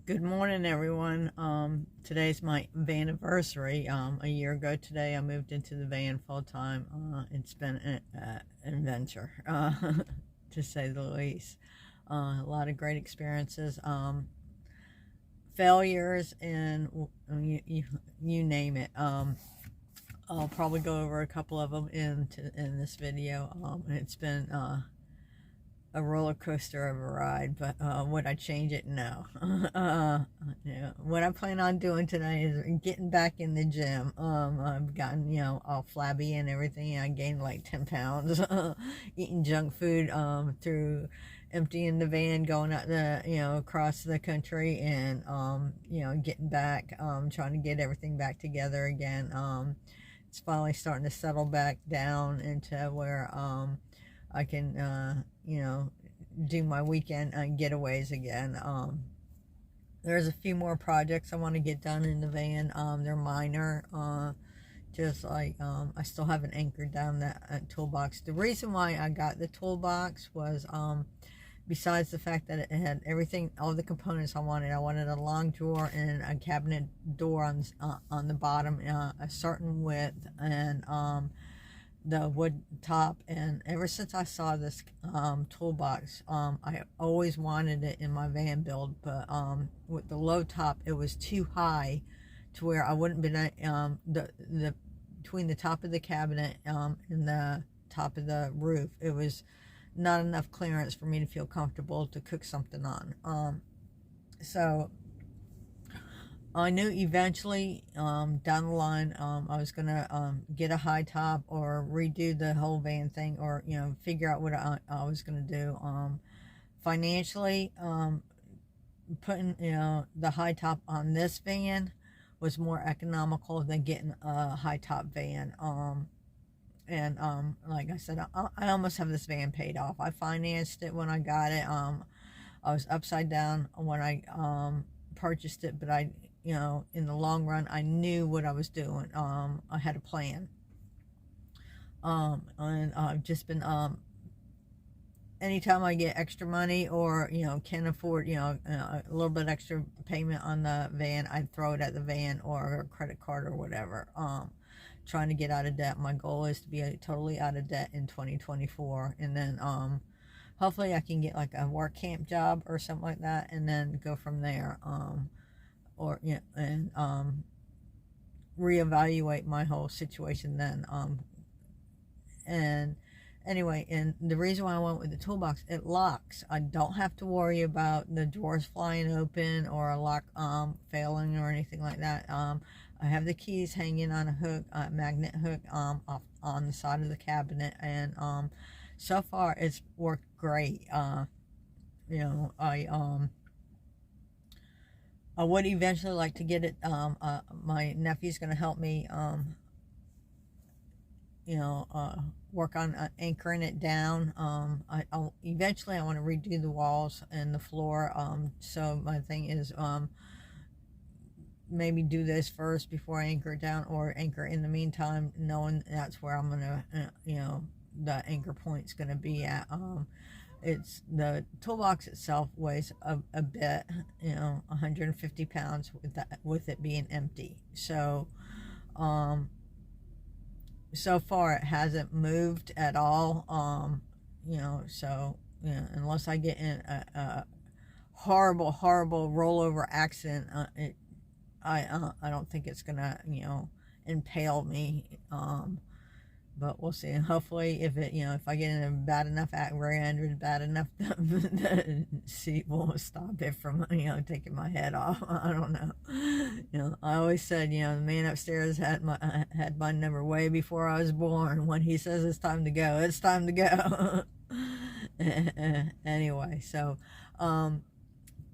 Good morning, everyone. Today's my vaniversary. A year ago today, I moved into the van full time. It's been an adventure, to say the least. A lot of great experiences, failures, and you name it. I'll probably go over a couple of them in this video. It's been a roller coaster of a ride, but would I change it? No. Yeah. What I plan on doing today is getting back in the gym. I've gotten, all flabby and everything. I gained like 10 pounds eating junk food through emptying the van, going out across the country, and getting back, trying to get everything back together again. It's finally starting to settle back down into where I can, do my weekend getaways again. There's a few more projects I want to get done in the van. They're minor. Just like, I still haven't anchored down that toolbox. The reason why I got the toolbox was, besides the fact that it had everything, all the components I wanted. I wanted a long drawer and a cabinet door on the bottom, a certain width, and the wood top. And ever since I saw this toolbox, I always wanted it in my van build, but with the low top, it was too high to where I wouldn't be the between the top of the cabinet and the top of the roof, it was not enough clearance for me to feel comfortable to cook something on. So I knew eventually, down the line, I was gonna get a high top or redo the whole van thing, or figure out what I was gonna do. Financially, putting the high top on this van was more economical than getting a high top van. And like I said, I almost have this van paid off. I financed it when I got it. I was upside down when I purchased it, but I, in the long run, I knew what I was doing. I had a plan. And I've just been, anytime I get extra money, or, can afford, a little bit extra payment on the van, I'd throw it at the van or a credit card or whatever. Trying to get out of debt. My goal is to be totally out of debt in 2024, and then hopefully I can get like a work camp job or something like that, and then go from there. Or and reevaluate my whole situation then. And anyway, and the reason why I went with the toolbox, it locks. I don't have to worry about the drawers flying open or a lock failing or anything like that. I have the keys hanging on a hook, magnet hook, off on the side of the cabinet, and so far it's worked great. I would eventually like to get it. My nephew's going to help me, work on anchoring it down. Eventually I want to redo the walls and the floor. So my thing is, maybe do this first before I anchor it down, or anchor in the meantime, knowing that's where I'm gonna, the anchor point's gonna be at. It's the toolbox itself weighs a bit, 150 pounds with it being empty. So, so far it hasn't moved at all. Unless I get in a horrible rollover accident, I don't think it's gonna impale me, but we'll see. And hopefully, if I get in a bad enough rear end, bad enough, the seat will stop it from taking my head off. I don't know. I always said, the man upstairs had my number way before I was born. When he says it's time to go, it's time to go. Anyway, so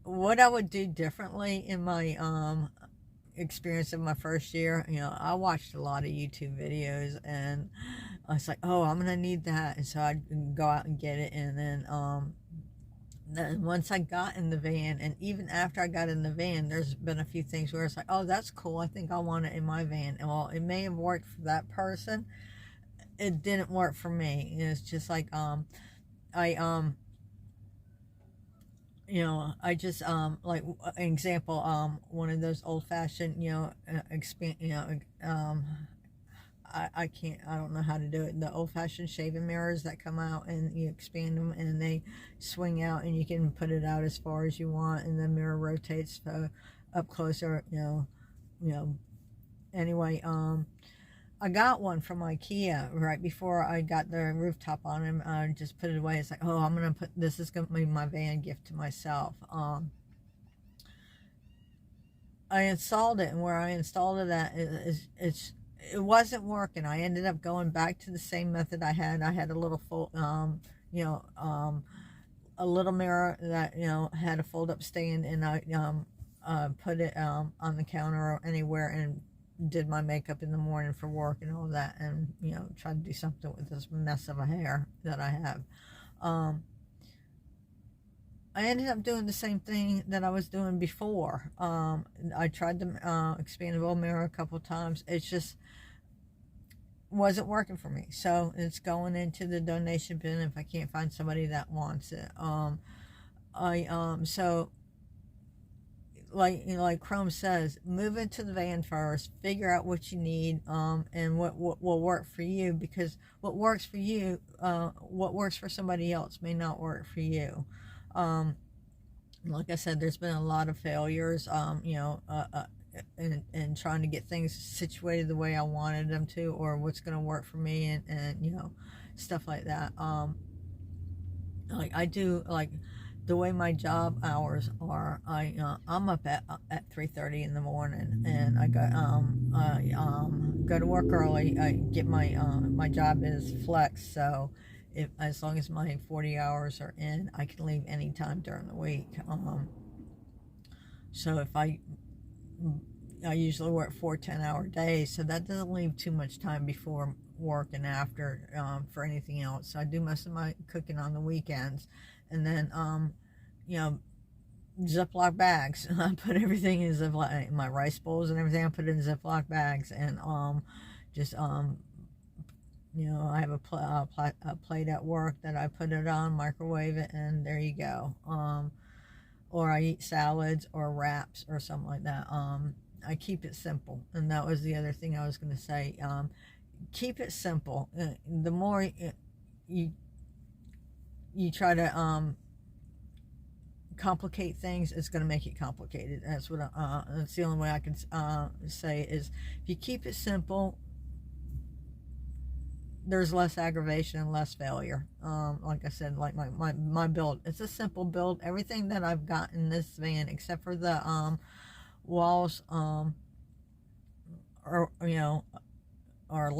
what I would do differently in my experience of my first year, I watched a lot of YouTube videos, and I was like, oh, I'm gonna need that, and so I'd go out and get it. And then once I got in the van, and even after I got in the van, there's been a few things where it's like, oh, that's cool, I think I want it in my van. And well, it may have worked for that person, it didn't work for me. It's just like, you know, I just like an example, one of those old-fashioned, you know, expand, you know, I can't, I don't know how to do it. The old-fashioned shaving mirrors that come out and you expand them and they swing out and you can put it out as far as you want and the mirror rotates up closer, you know. Anyway, I got one from IKEA right before I got the rooftop on him. I just put it away. It's like, oh, I'm gonna put this is gonna be my van gift to myself. I installed it, and where I installed it at it wasn't working. I ended up going back to the same method I had. I had a little full, you know, a little mirror that, you know, had a fold-up stand, and I put it on the counter or anywhere, and did my makeup in the morning for work and all that, and, you know, tried to do something with this mess of a hair that I have. I ended up doing the same thing that I was doing before. I tried the expandable mirror a couple times. It just wasn't working for me. So it's going into the donation bin if I can't find somebody that wants it. So like, you know, like Chrome says, move into the van first, figure out what you need, and what will work for you, because what works for you, what works for somebody else may not work for you. Like I said, there's been a lot of failures, you know, in trying to get things situated the way I wanted them to, or what's going to work for me, and, you know, stuff like that. Like I do, like the way my job hours are, I'm up at 3:30 in the morning, and I go to work early. I get my job is flex, so as long as my 40 hours are in, I can leave anytime during the week. So if I usually work 4 10-hour days, so that doesn't leave too much time before work and after for anything else. So I do most of my cooking on the weekends, and then you know, Ziploc bags. I put everything in Ziploc, my rice bowls and everything. I put it in Ziploc bags, and just you know, I have a plate at work that I put it on, microwave it, and there you go. Or I eat salads or wraps or something like that. I keep it simple, and that was the other thing I was going to say. Keep it simple. The more you try to complicate things, it's going to make it complicated. That's what that's the only way I can say is, if you keep it simple, there's less aggravation and less failure. Like I said, like my build, it's a simple build. Everything that I've got in this van, except for the walls, or, you know, or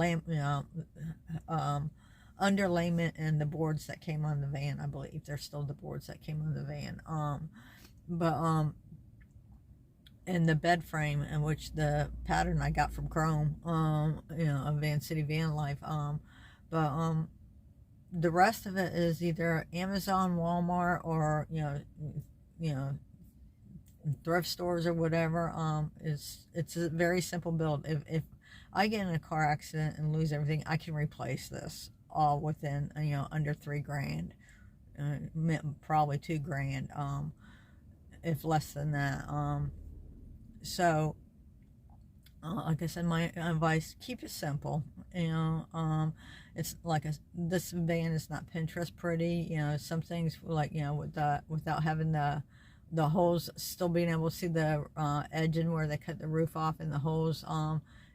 underlayment, and the boards that came on the van. I believe they're still the boards that came on the van. And the bed frame, in which the pattern I got from Chrome, you know, of Van City Van Life. The rest of it is either Amazon, Walmart, or, you know, thrift stores or whatever. It's a very simple build. If I get in a car accident and lose everything, I can replace this all within, you know, under $3,000, probably $2,000, if less than that. So like I said, my advice: keep it simple. You know, it's like this van is not Pinterest pretty. You know, some things, like, you know, without having the holes, still being able to see the edging where they cut the roof off, and the holes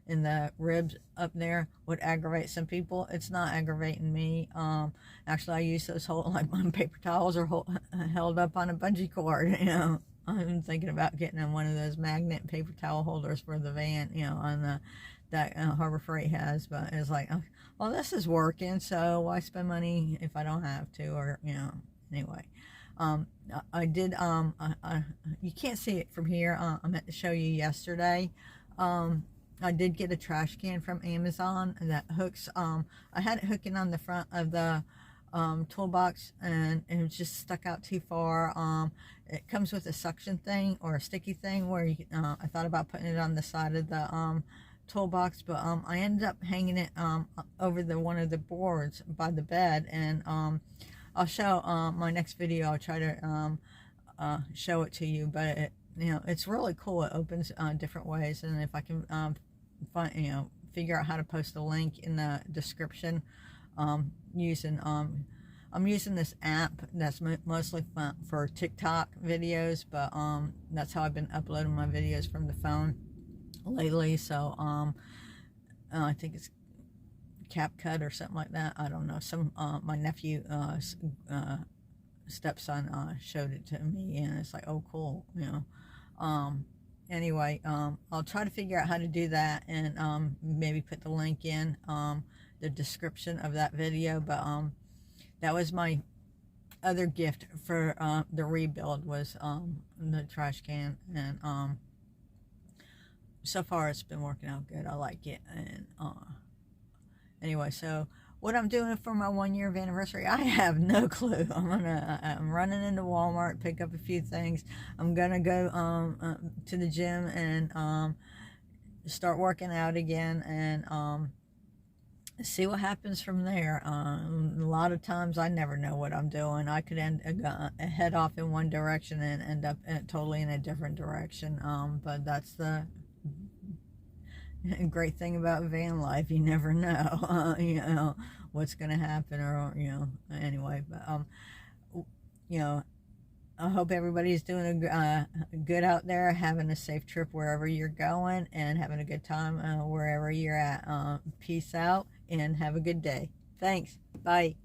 in the ribs up there would aggravate some people. It's not aggravating me. Actually, I use those like my paper towels are held up on a bungee cord. You know, I'm thinking about getting one of those magnet paper towel holders for the van, you know, on that Harbor Freight has. But it's like, well, this is working, so why spend money if I don't have to? Or, you know, anyway. I did, you can't see it from here. I meant to show you yesterday. I did get a trash can from Amazon that hooks, I had it hooking on the front of the toolbox, and it was just stuck out too far. It comes with a suction thing, or a sticky thing, where you, I thought about putting it on the side of the toolbox, but I ended up hanging it over one of the boards by the bed. And I'll show my next video. I'll try to show it to you, but it, you know, it's really cool. It opens different ways, and if I can find, you know, figure out how to post a link in the description, using I'm using this app that's mostly for TikTok videos, but that's how I've been uploading my videos from the phone lately. So I think it's CapCut or something like that. I don't know. Some my nephew stepson showed it to me, and it's like, oh cool, you know. Anyway, I'll try to figure out how to do that, and maybe put the link in the description of that video. But that was my other gift for the rebuild, was the trash can, and so far it's been working out good. I like it. And anyway, so what I'm doing for my 1-year anniversary, I have no clue. I'm running into Walmart, pick up a few things. I'm gonna go to the gym and start working out again, and see what happens from there. A lot of times I never know what I'm doing. I could head off in one direction and end up totally in a different direction. But that's the great thing about van life. You never know, you know, what's going to happen, or, you know, anyway. But, you know, I hope everybody's doing good out there, having a safe trip wherever you're going, and having a good time wherever you're at. Peace out, and have a good day. Thanks. Bye.